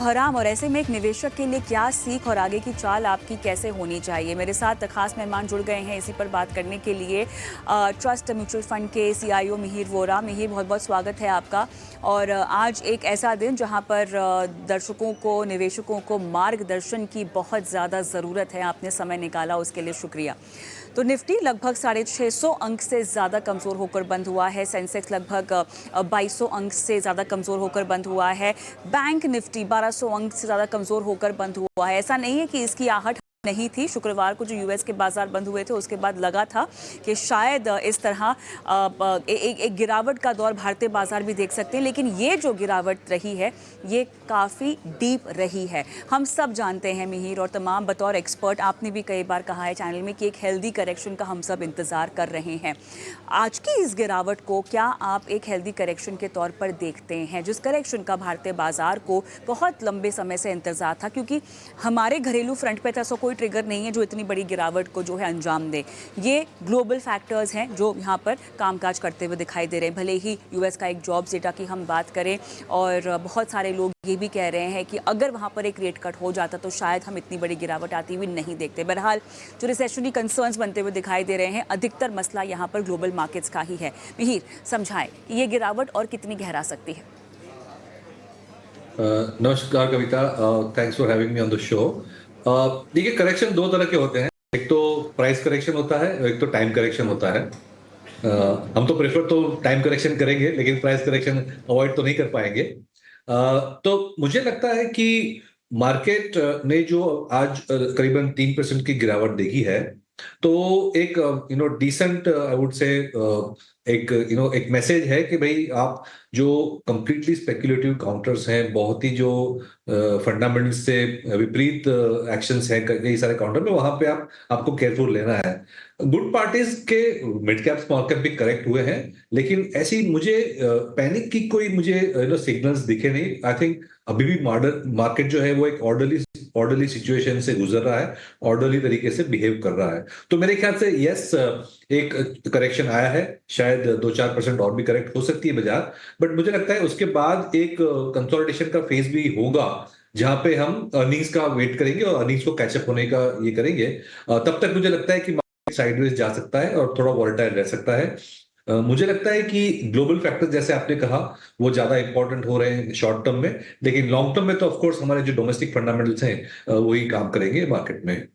हराम और ऐसे में एक निवेशक के लिए क्या सीख और आगे की चाल आपकी कैसे होनी चाहिए। मेरे साथ खास मेहमान जुड़ गए हैं इसी पर बात करने के लिए। ट्रस्ट म्यूचुअल फंड के सीईओ मिहिर वोरा। मिहिर, बहुत बहुत स्वागत है आपका। और आज एक ऐसा दिन जहां पर दर्शकों को, निवेशकों को मार्गदर्शन की बहुत ज़्यादा ज़रूरत है। आपने समय निकाला, उसके लिए शुक्रिया। तो निफ्टी लगभग 650 अंक से ज़्यादा कमज़ोर होकर बंद हुआ है। सेंसेक्स लगभग 2200 अंक से ज़्यादा कमज़ोर होकर बंद हुआ है। बैंक निफ्टी 1200 अंक से ज़्यादा कमज़ोर होकर बंद हुआ है। ऐसा नहीं है कि इसकी आहट नहीं थी। शुक्रवार को जो यूएस के बाजार बंद हुए थे उसके बाद लगा था कि शायद इस तरह एक गिरावट का दौर भारतीय बाजार भी देख सकते हैं, लेकिन ये जो गिरावट रही है ये काफ़ी डीप रही है। हम सब जानते हैं मिहिर, और तमाम बतौर एक्सपर्ट आपने भी कई बार कहा है चैनल में कि एक हेल्दी करेक्शन का हम सब इंतज़ार कर रहे हैं। आज की इस गिरावट को क्या आप एक हेल्दी करेक्शन के तौर पर देखते हैं, जिस करेक्शन का भारतीय बाजार को बहुत लंबे समय से इंतज़ार था? क्योंकि हमारे घरेलू फ्रंट पे ऐसा कोई ट्रिगर नहीं है जो इतनी बड़ी गिरावट को जो है अंजाम दे। ये ग्लोबल फैक्टर्स हैं जो यहाँ पर कामकाज करते हुए दिखाई दे रहे हैं। भले ही यूएस का एक जॉब्स डेटा की हम बात करें, और बहुत सारे लोग ये भी कह रहे हैं कि अगर वहाँ पर एक रेट कट हो जाता तो शायद हम इतनी बड़ी गिरावट आती हुई नहीं देखते। बहरहाल जो रिसेशनरी कंसर्न्स बनते हुए दिखाई दे रहे हैं, अधिकतर मसला यहाँ पर ग्लोबल मार्केट्स का ही है। मिहिर, समझाएं कि ये गिरावट और कितनी गहरा सकती है। नमस्कार Kavita, thanks for having me on the show. देखिए, करेक्शन दो तरह के होते हैं। एक तो प्राइस करेक्शन होता है और एक तो टाइम करेक्शन होता है। हम तो प्रेफर तो टाइम करेक्शन करेंगे, लेकिन प्राइस करेक्शन अवॉइड तो नहीं कर पाएंगे। तो मुझे लगता है कि मार्केट ने जो आज करीबन 3% की गिरावट देखी है, तो एक डिसेंट, आई वुड से, एक एक मैसेज है कि भाई आप जो कंप्लीटली स्पेक्युलेटिव काउंटर्स हैं, बहुत ही जो फंडामेंटल्स से विपरीत एक्शंस हैं कई सारे काउंटर में, वहां पे आपको केयरफुल लेना है। गुड पार्टीज के मिड कैप स्मॉल कैप भी करेक्ट हुए हैं, लेकिन ऐसी मुझे पैनिक की कोई मुझे सिग्नल्स दिखे नहीं। आई थिंक अभी भी मार्केट जो है वो एक ऑर्डरली सिचुएशन से गुजर रहा है, ऑर्डरली तरीके से बिहेव कर रहा है। तो मेरे ख्याल से यस, एक करेक्शन आया है, शायद 2-4% और भी करेक्ट हो सकती है बाजार, बट मुझे लगता है उसके बाद एक कंसोलिडेशन का फेज भी होगा, जहां पे हम अर्निंग्स का वेट करेंगे और अर्निंग्स को कैचअप होने का ये करेंगे। तब तक मुझे लगता है कि मार्केट साइडवेज जा सकता है और थोड़ा वॉलेटाइल रह सकता है। मुझे लगता है कि ग्लोबल फैक्टर्स, जैसे आपने कहा, वो ज्यादा इंपॉर्टेंट हो रहे हैं शॉर्ट टर्म में, लेकिन लॉन्ग टर्म में तो ऑफ कोर्स हमारे जो डोमेस्टिक फंडामेंटल्स हैं वही काम करेंगे मार्केट में।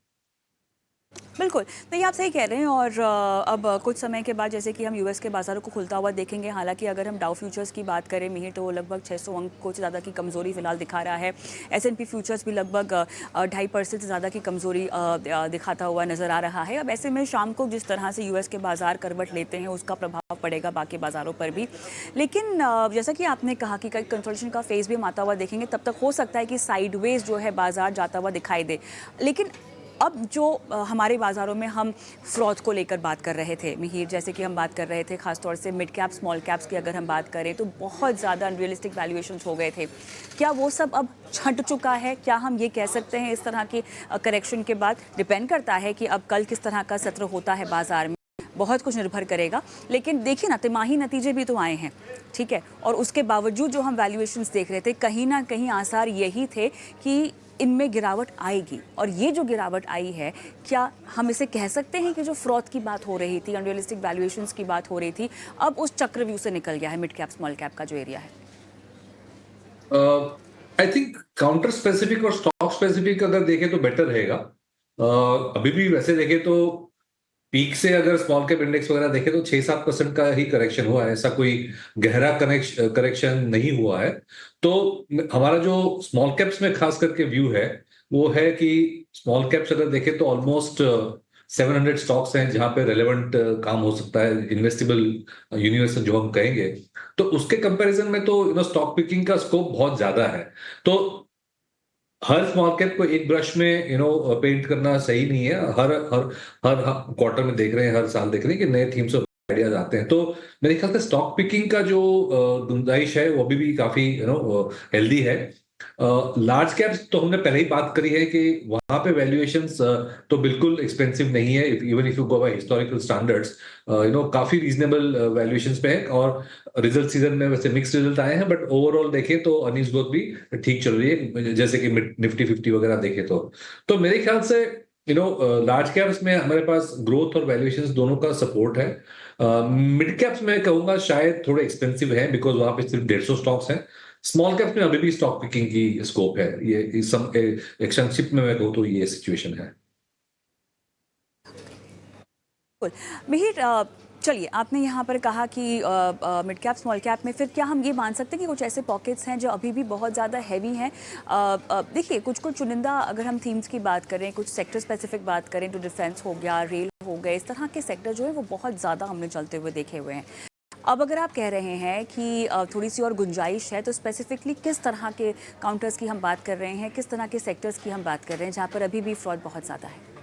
बिल्कुल, नहीं आप सही कह रहे हैं। और अब कुछ समय के बाद जैसे कि हम यूएस के बाज़ारों को खुलता हुआ देखेंगे। हालांकि अगर हम डाउ फ्यूचर्स की बात करें मिहिर, तो वो लगभग 600 अंक को ज़्यादा की कमज़ोरी फिलहाल दिखा रहा है। एसएनपी फ्यूचर्स भी लगभग 2.5% से ज़्यादा की कमज़ोरी दिखाता हुआ नज़र आ रहा है। अब ऐसे में शाम को जिस तरह से यूएस के बाज़ार करवट लेते हैं उसका प्रभाव पड़ेगा बाकी बाज़ारों पर भी। लेकिन जैसा कि आपने कहा कि कई कंसोलिडेशन का फेज़ भी हम आता हुआ देखेंगे, तब तक हो सकता है कि साइडवेज जो है बाज़ार जाता हुआ दिखाई दे। लेकिन अब जो हमारे बाज़ारों में हम फ्रॉड को लेकर बात कर रहे थे मिहिर, जैसे कि हम बात कर रहे थे खासतौर से मिड कैप स्मॉल कैप्स की अगर हम बात करें, तो बहुत ज़्यादा अनरियलिस्टिक वैल्यूएशंस हो गए थे। क्या वो सब अब छंट चुका है? क्या हम ये कह सकते हैं इस तरह के करेक्शन के बाद? डिपेंड करता है कि अब कल किस तरह का सत्र होता है बाज़ार में, बहुत कुछ निर्भर करेगा। लेकिन देखिए ना, तिमाही नतीजे भी तो आए हैं, ठीक है, और उसके बावजूद जो हम वैल्यूएशंस देख रहे थे, कहीं ना कहीं आसार यही थे कि इनमें गिरावट आएगी। और ये जो गिरावट आई है, क्या हम इसे कह सकते हैं कि जो फ्रॉड की बात हो रही थी, अनरियलिस्टिक वैल्यूएशंस की बात हो रही थी, अब उस चक्रव्यूह से निकल गया है मिड कैप स्मॉल कैप का जो एरिया है? आई थिंक काउंटर स्पेसिफिक और स्टॉक स्पेसिफिक अगर देखें तो बेटर रहेगा। अभी भी वैसे देखें तो पीक से अगर स्मॉल कैप इंडेक्स वगैरह देखें तो 6-7% का ही करेक्शन हुआ है, ऐसा कोई गहरा करेक्शन नहीं हुआ है। तो हमारा जो स्मॉल कैप्स में खास करके व्यू है वो है कि स्मॉल कैप्स अगर देखें तो ऑलमोस्ट 700 स्टॉक्स हैं जहां पे रेलेवेंट काम हो सकता है, इन्वेस्टेबल यूनिवर्स जो हम कहेंगे। तो उसके कंपैरिजन में तो स्टॉक पिकिंग का स्कोप बहुत ज्यादा है। तो हर स्मॉल कैप को एक ब्रश में पेंट करना सही नहीं है। हर हर हर क्वार्टर में देख रहे हैं, हर साल देख रहे हैं कि नए थीम्स और आइडियाज आते हैं। तो मेरे ख्याल से स्टॉक पिकिंग का जो गुंजाइश है वो अभी भी काफी हेल्दी है। लार्ज कैप्स तो हमने पहले ही बात करी है कि वहां पे वैल्यूएशंस तो बिल्कुल एक्सपेंसिव नहीं है, even if you go by historical standards, काफी रीजनेबल वैल्यूएशंस पे है। और रिजल्ट सीजन में वैसे मिक्स्ड रिजल्ट आए हैं, बट ओवरऑल देखें तो अर्निंग्स ग्रोथ भी ठीक चल रही है, जैसे कि निफ्टी 50 वगैरह देखें तो मेरे ख्याल से लार्ज कैप्स में हमारे पास ग्रोथ और वैल्यूएशंस दोनों का सपोर्ट है। मिड कैप्स में कहूंगा शायद थोड़े एक्सपेंसिव है, बिकॉज वहां पे सिर्फ 150 स्टॉक्स हैं। स्मॉल कैप्स में अभी भी स्टॉक पिकिंग की स्कोप है। ये एक संक्षिप्त में मैं कहूँ तो ये सिचुएशन है। बिल्कुल। मिहिर, चलिए, आपने यहाँ पर कहा कि मिड कैप स्मॉल कैप में फिर क्या हम ये मान सकते हैं कि कुछ ऐसे पॉकेट्स हैं जो अभी भी बहुत ज़्यादा हैवी हैं? देखिए, कुछ कुछ चुनिंदा अगर हम थीम्स की बात करें, कुछ सेक्टर स्पेसिफिक बात करें तो डिफेंस हो गया, रेल हो गए, इस तरह के सेक्टर जो है वो बहुत ज़्यादा हमने चलते हुए देखे हुए हैं। अब अगर आप कह रहे हैं कि थोड़ी सी और गुंजाइश है, तो स्पेसिफिकली किस तरह के काउंटर्स की हम बात कर रहे हैं, किस तरह के सेक्टर्स की हम बात कर रहे हैं जहाँ पर अभी भी फ्रॉड बहुत ज़्यादा है?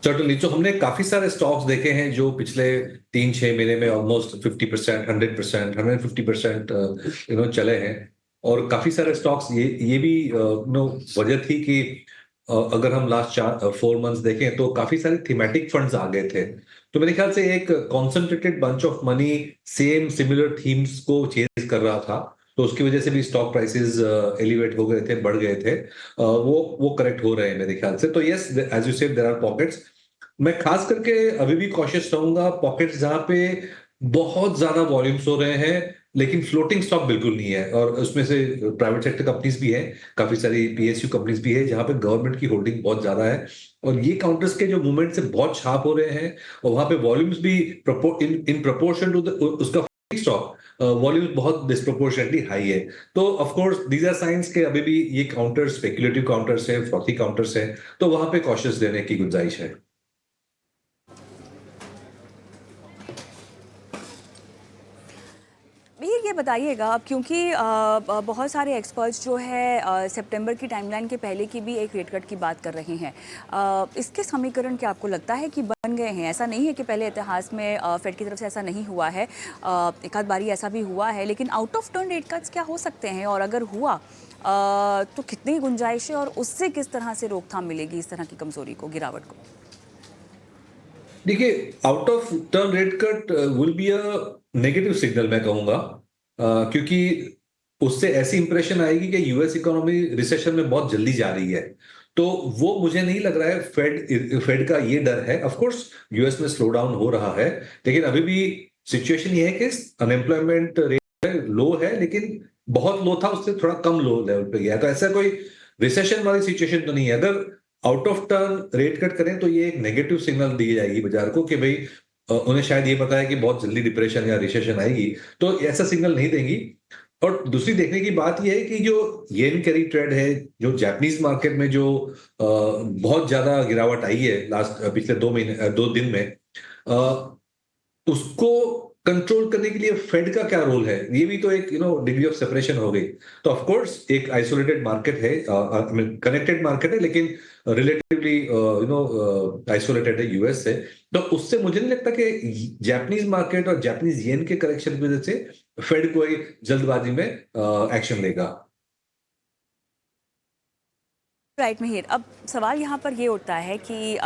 सर्टनली, तो हमने काफी सारे स्टॉक्स देखे हैं जो पिछले 3-6 महीने में ऑलमोस्ट 50%, 100%, 150% चले हैं। और काफी सारे स्टॉक्स ये भी वजह थी कि अगर हम लास्ट 4 मंथ्स देखें तो काफी सारे थीमेटिक फंड्स आ गए थे। तो मेरे ख्याल से एक concentrated bunch of money same similar themes को चेज कर रहा था, तो उसकी वजह से भी स्टॉक प्राइसेस एलिवेट हो गए थे, बढ़ गए थे। वो करेक्ट हो रहे हैं मेरे ख्याल से। तो yes, as you said, there are pockets. मैं खास करके अभी भी कॉशियस रहूंगा पॉकेट्स जहां पे बहुत ज्यादा वॉल्यूम्स हो रहे हैं लेकिन फ्लोटिंग स्टॉक बिल्कुल नहीं है। और उसमें से प्राइवेट सेक्टर कंपनीज भी है, काफी सारी पीएसयू कंपनीज भी है जहां पे गवर्नमेंट की होल्डिंग बहुत ज्यादा है। और ये काउंटर्स के जो मूवमेंट से बहुत शार्प हो रहे हैं, और वहां पे वॉल्यूम्स भी इन प्रोपोर्शन टू उसका स्टॉक वॉल्यूम बहुत डिस्प्रोपोर्शनेटली हाई है। तो of course these are science के अभी भी ये काउंटर्स स्पेक्युलेटिव काउंटर्स है, फ्रॉथी काउंटर्स है, तो वहां पे कॉशियस रहने की गुंजाइश है। मिहिर, ये बताइएगा अब, क्योंकि बहुत सारे एक्सपर्ट्स जो है सितंबर की टाइमलाइन के पहले की भी एक रेट कट की बात कर रहे हैं। इसके समीकरण क्या आपको लगता है कि बन गए हैं? ऐसा नहीं है कि पहले इतिहास में फेड की तरफ से ऐसा नहीं हुआ है, एक आध बारी ऐसा भी हुआ है, लेकिन out of turn rate cuts क्या हो सकते हैं? और अगर हुआ तो कितनी गुंजाइश है और उससे किस तरह से रोकथाम मिलेगी इस तरह की कमजोरी को, गिरावट को? देखिए, out of turn rate cut will be a negative signal मैं कहूंगा, क्योंकि उससे ऐसी इंप्रेशन आएगी कि यूएस इकोनॉमी रिसेशन में बहुत जल्दी जा रही है। तो वो मुझे नहीं लग रहा है। फेड का ये डर है। ऑफ कोर्स यूएस में स्लो डाउन हो रहा है, लेकिन अभी भी सिचुएशन ये है कि अनएम्प्लॉयमेंट रेट लो है, लेकिन बहुत लो था, उससे थोड़ा कम लो लेवल पे गया है। तो ऐसा कोई रिसेशन वाली सिचुएशन तो नहीं है। अगर out of turn rate cut करें तो ये एक नेगेटिव सिग्नल दी जाएगी बाजार को कि भाई उन्हें शायद ये पता है कि बहुत जल्दी डिप्रेशन या रिसेशन आएगी, तो ऐसा सिग्नल नहीं देंगी। और दूसरी देखने की बात यह है कि जो येन कैरी ट्रेड है, जो जापानीज मार्केट में जो बहुत ज्यादा गिरावट आई है लास्ट पिछले 2 दिन में, उसको कंट्रोल करने के लिए फेड का क्या रोल है, ये भी तो एक डिग्री ऑफ सेपरेशन हो गई। तो ऑफ कोर्स एक आइसोलेटेड मार्केट है, कनेक्टेड मार्केट है, लेकिन रिलेटिवली आइसोलेटेड है यूएस से। तो उससे मुझे नहीं लगता कि जापानीज मार्केट और जापानीज येन के करेक्शन की वजह से फेड कोई जल्दबाजी में एक्शन लेगा। राइट मिहिर, अब सवाल यहाँ पर ये उठता है कि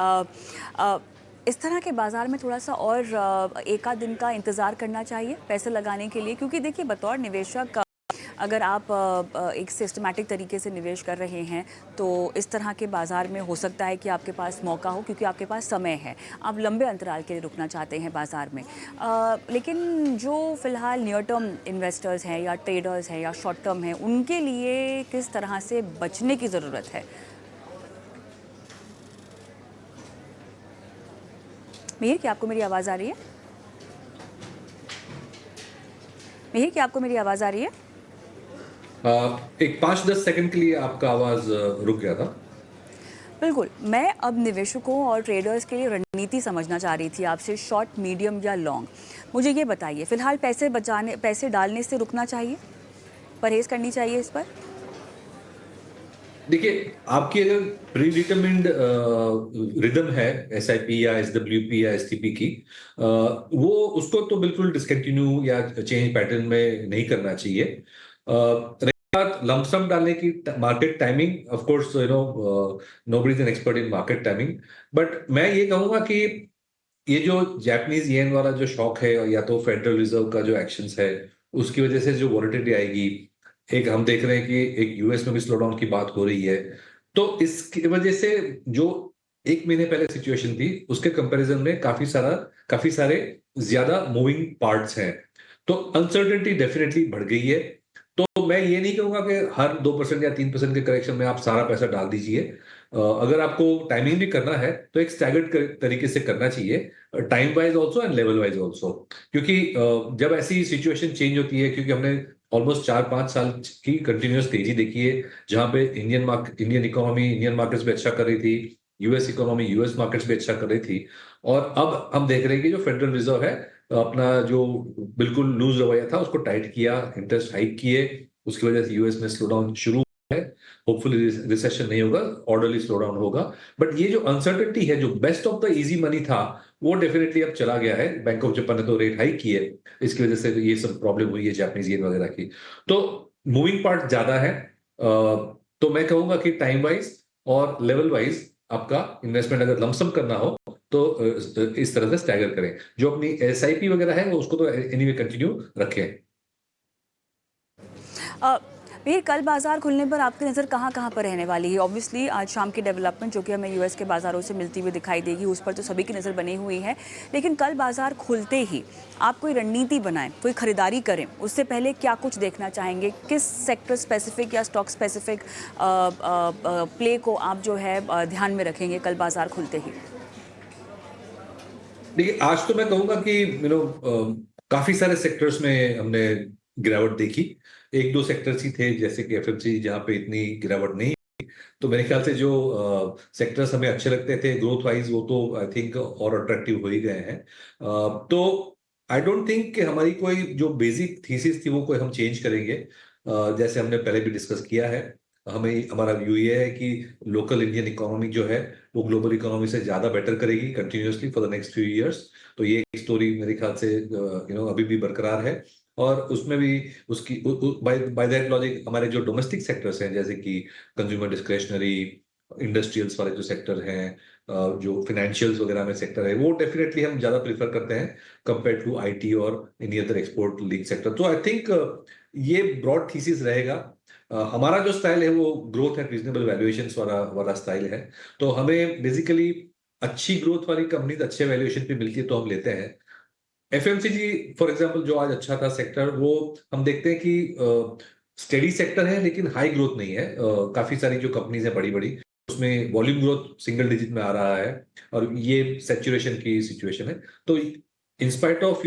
इस तरह के बाज़ार में थोड़ा सा और एक आध दिन का इंतज़ार करना चाहिए पैसे लगाने के लिए, क्योंकि देखिए, बतौर निवेशक अगर आप एक सिस्टमैटिक तरीके से निवेश कर रहे हैं तो इस तरह के बाज़ार में हो सकता है कि आपके पास मौका हो, क्योंकि आपके पास समय है, आप लंबे अंतराल के लिए रुकना चाहते हैं बाज़ार में। लेकिन जो फ़िलहाल नियर टर्म इन्वेस्टर्स हैं या ट्रेडर्स हैं या शॉर्ट टर्म हैं, उनके लिए किस तरह से बचने की ज़रूरत है? मिहिर, क्या आपको मेरी आवाज़ आ रही है? मिहिर, क्या आपको मेरी आवाज़ आ रही है? एक 5-10 सेकंड के लिए आपका आवाज रुक गया था। बिल्कुल, मैं अब निवेशकों और ट्रेडर्स के लिए रणनीति समझना चाह रही थी आपसे, शॉर्ट, मीडियम या लॉन्ग। मुझे ये बताइए, फ़िलहाल पैसे डालने से रुकना चाहिए, परहेज़ करनी चाहिए इस पर? देखिए, आपकी अगर प्री डिटरमिन्ड रिदम है एसआईपी या एसडब्ल्यूपी या एसटीपी की, वो उसको तो बिल्कुल डिसकंटिन्यू या चेंज पैटर्न में नहीं करना चाहिए। बात लमसम डालने की market timing, of course nobody is an expert in market timing, but मैं ये कहूंगा कि ये जो जापानीज येन वाला जो शॉक है, या तो फेडरल रिजर्व का जो एक्शंस है उसकी वजह से जो वॉलेटिलिटी आएगी, एक हम देख रहे हैं कि एक यूएस में भी स्लो डाउन की बात हो रही है, तो इसकी वजह से जो एक महीने पहले सिचुएशन थी उसके कंपैरिजन में काफी सारे ज्यादा मूविंग पार्ट्स हैं, तो अनसर्टेनिटी डेफिनेटली बढ़ गई है। तो मैं ये नहीं कहूंगा कि हर 2% या 3% के करेक्शन में आप सारा पैसा डाल दीजिए। अगर आपको टाइमिंग भी करना है तो एक स्टैगर्ड तरीके से करना चाहिए, time wise also and level wise also, क्योंकि जब ऐसी सिचुएशन चेंज होती है, क्योंकि हमने ऑलमोस्ट 4-5 साल की कंटिन्यूअस तेजी देखी है, जहां पे इंडियन इकोनॉमी इंडियन मार्केट्स में अच्छा कर रही थी, यूएस इकोनॉमी यूएस मार्केट्स में अच्छा कर रही थी, और अब हम देख रहे हैं कि जो फेडरल रिजर्व है अपना जो बिल्कुल लूज रवैया था उसको टाइट किया, इंटरेस्ट हाइक किए, उसकी वजह से यूएस में स्लो डाउन शुरू है। होपफुली रिसेशन नहीं होगा, ऑर्डरली स्लो डाउन होगा, बट ये जो अनसर्टेनिटी है, जो best of the easy money था, वो डेफिनेटली अब चला गया है। बैंक ऑफ जापान ने तो रेट हाइक की है, इसकी वजह से ये सब प्रॉब्लम हुई है जापानीज येन वगैरह की, तो मूविंग पार्ट ज्यादा है। तो मैं कहूंगा कि टाइम वाइज और लेवल वाइज आपका इन्वेस्टमेंट अगर लमसम करना हो तो इस तरह से स्टैगर करें। जो अपनी एसआईपी वगैरह है वो उसको तो एनीवे कंटिन्यू रखें। भैया, कल बाजार खुलने पर आपकी नज़र कहाँ कहाँ पर रहने वाली है? ऑब्वियसली आज शाम की डेवलपमेंट जो कि हमें यूएस के बाज़ारों से मिलती हुई दिखाई देगी, उस पर तो सभी की नज़र बनी हुई है, लेकिन कल बाजार खुलते ही आप कोई रणनीति बनाएं, कोई खरीदारी करें, उससे पहले क्या कुछ देखना चाहेंगे? किस सेक्टर स्पेसिफिक या स्टॉक स्पेसिफिक प्ले को आप जो है ध्यान में रखेंगे कल बाजार खुलते ही? देखिए, आज तो मैं कहूंगा कि काफी सारे सेक्टर्स में हमने गिरावट देखी। एक दो सेक्टर्स ही थे जैसे कि एफएमसीजी जहां पे इतनी गिरावट नहीं, तो मेरे ख्याल से जो सेक्टर्स हमें अच्छे लगते थे ग्रोथ वाइज, वो तो आई थिंक और अट्रैक्टिव हो ही गए हैं। तो आई डोंट थिंक कि हमारी कोई जो बेसिक थीसिस थी वो कोई हम चेंज करेंगे। जैसे हमने पहले भी डिस्कस किया है, हमारा व्यू ये है कि लोकल इंडियन इकोनॉमी जो है वो ग्लोबल इकोनॉमी से ज्यादा बेटर करेगी continuously for the next few years. तो ये स्टोरी मेरे ख्याल से अभी भी बरकरार है, और उसमें भी उसकी बाय दैट लॉजिक हमारे जो डोमेस्टिक सेक्टर्स हैं जैसे कि कंज्यूमर डिस्क्रेशनरी, इंडस्ट्रियल्स वाले जो सेक्टर हैं, जो फिनेंशियल्स वगैरह में सेक्टर है, वो डेफिनेटली हम ज्यादा प्रीफर करते हैं कंपेयर टू आईटी और any other export link sector. तो आई थिंक ये ब्रॉड थीसिस रहेगा। हमारा जो स्टाइल है वो ग्रोथ एंड रीजनेबल वैल्यूएशंस वाला स्टाइल है, तो हमें बेसिकली अच्छी ग्रोथ वाली कंपनी अच्छे वैल्यूएशन पे मिलती है तो हम लेते हैं। एफएमसीजी फॉर एग्जांपल जो आज अच्छा था सेक्टर, वो हम देखते हैं कि स्टेडी सेक्टर है लेकिन हाई ग्रोथ नहीं है। काफी सारी जो कंपनीज है बड़ी बड़ी, उसमें वॉल्यूम ग्रोथ सिंगल डिजिट में आ रहा है, और ये सैचुरेशन की सिचुएशन है। तो इंस्पाइट ऑफ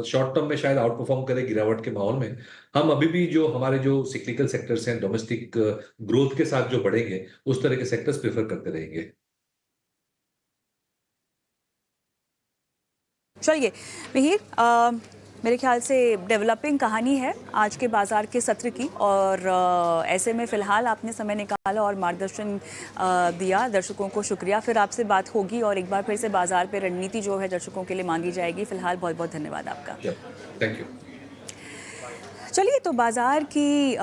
शॉर्ट टर्म में शायद आउट परफॉर्म करे गिरावट के माहौल में, हम अभी भी जो हमारे जो सिक्लिकल सेक्टर्स हैं डोमेस्टिक ग्रोथ के साथ जो बढ़ेंगे उस तरह के सेक्टर्स प्रेफर करते रहेंगे। चलिए मिहिर, मेरे ख्याल से डेवलपिंग कहानी है आज के बाज़ार के सत्र की, और ऐसे में फ़िलहाल आपने समय निकाला और मार्गदर्शन दिया। दर्शकों को शुक्रिया, फिर आपसे बात होगी और एक बार फिर से बाज़ार पे रणनीति जो है दर्शकों के लिए मांगी जाएगी। फ़िलहाल बहुत बहुत धन्यवाद आपका। Thank you. चलिए, तो बाज़ार की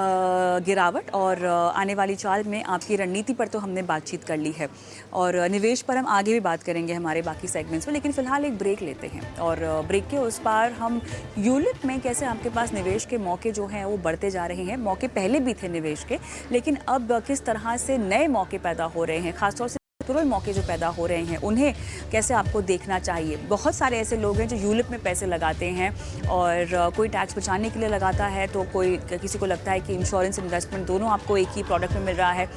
गिरावट और आने वाली चाल में आपकी रणनीति पर तो हमने बातचीत कर ली है, और निवेश पर हम आगे भी बात करेंगे हमारे बाकी सेगमेंट्स में, लेकिन फ़िलहाल एक ब्रेक लेते हैं, और ब्रेक के उस पार हम यूलिप में कैसे आपके पास निवेश के मौके जो हैं वो बढ़ते जा रहे हैं। मौके पहले भी थे निवेश के, लेकिन अब किस तरह से नए मौके पैदा हो रहे हैं, खासतौर से तुरंत मौके जो पैदा हो रहे हैं, उन्हें कैसे आपको देखना चाहिए। बहुत सारे ऐसे लोग हैं जो यूलिप में पैसे लगाते हैं, और कोई टैक्स बचाने के लिए लगाता है, तो कोई किसी को लगता है कि इंश्योरेंस इन्वेस्टमेंट दोनों आपको एक ही प्रोडक्ट में मिल रहा है।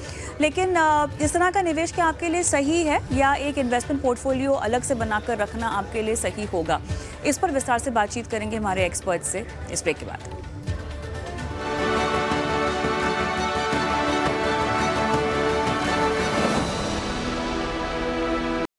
लेकिन इस तरह का निवेश क्या आपके लिए सही है, या एक इन्वेस्टमेंट पोर्टफोलियो अलग से बनाकर रखना आपके लिए सही होगा? इस पर विस्तार से बातचीत करेंगे हमारे एक्सपर्ट से इस ब्रेक के बाद।